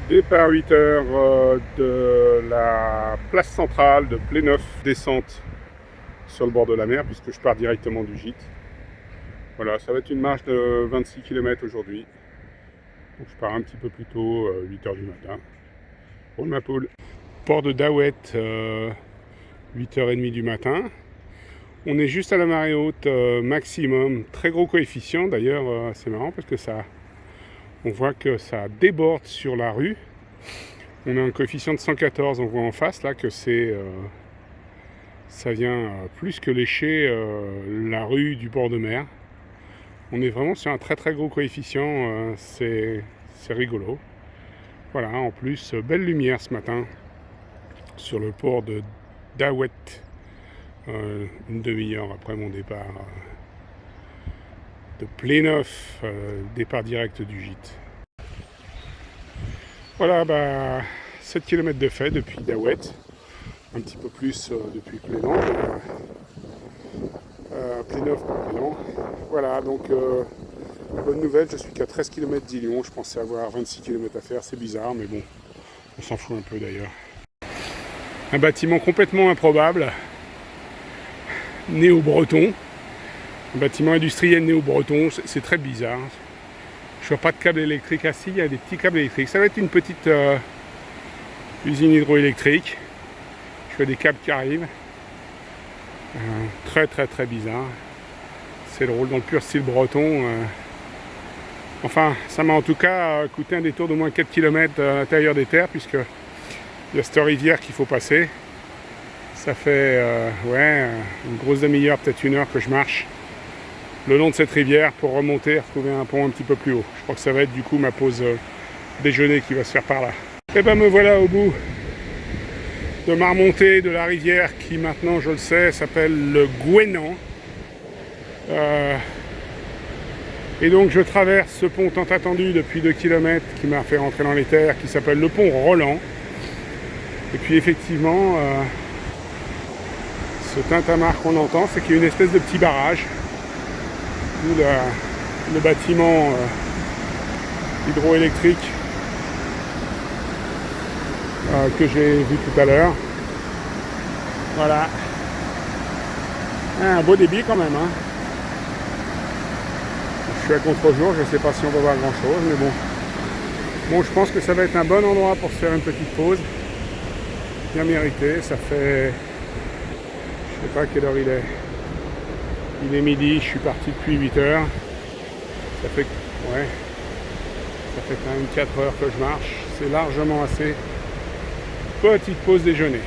Départ 8h de la place centrale de Pléneuf, descente sur le bord de la mer puisque je pars directement du gîte. Voilà, ça va être une marche de 26 km aujourd'hui. Donc je pars un petit peu plus tôt, 8h du matin. Roule ma poule. Port de Daouet, 8h30 du matin. On est juste à la marée haute maximum, très gros coefficient d'ailleurs, c'est marrant parce que on voit que ça déborde sur la rue. On a un coefficient de 114, on voit en face là que ça vient plus que lécher la rue du bord de mer. On est vraiment sur un très très gros coefficient, c'est rigolo. Voilà, en plus, belle lumière ce matin sur le port de Daouet, une demi-heure après mon départ de Pléneuf, départ direct du gîte. Voilà, 7 km de fait depuis Daouet, un petit peu plus depuis Plénan, Pléneuf pour Plénan. Voilà, donc bonne nouvelle, je suis qu'à 13 km d'Ilion, je pensais avoir 26 km à faire, c'est bizarre, mais bon, on s'en fout un peu d'ailleurs. Un bâtiment complètement improbable, néo-breton, un bâtiment industriel néo-breton, c'est très bizarre. Je vois pas de câble électrique assis, il y a des petits câbles électriques. Ça va être une petite usine hydroélectrique. Je vois des câbles qui arrivent. Très très très bizarre. C'est drôle dans le pur style breton. Enfin, ça m'a en tout cas coûté un détour d'au moins 4 km à l'intérieur des terres, puisque il y a cette rivière qu'il faut passer. Ça fait une grosse demi-heure, peut-être une heure que je marche le long de cette rivière pour remonter et retrouver un pont un petit peu plus haut. Je crois que ça va être du coup ma pause déjeuner qui va se faire par là. Et me voilà au bout de ma remontée de la rivière qui maintenant, je le sais, s'appelle le Gouénan. Et donc je traverse ce pont tant attendu depuis 2 km qui m'a fait rentrer dans les terres, qui s'appelle le pont Roland. Et puis effectivement, ce tintamarre qu'on entend, c'est qu'il y a une espèce de petit barrage où le bâtiment hydroélectrique que j'ai vu tout à l'heure. Voilà. Un beau débit quand même. Hein. Je suis à contre-jour, je ne sais pas si on va voir grand chose, mais bon. Bon, je pense que ça va être un bon endroit pour se faire une petite pause. Bien mérité, ça fait... Je sais pas à quelle heure il est. Il est midi, je suis parti depuis 8h. Ça fait quand même 4 heures que je marche. C'est largement assez. Petite pause déjeuner.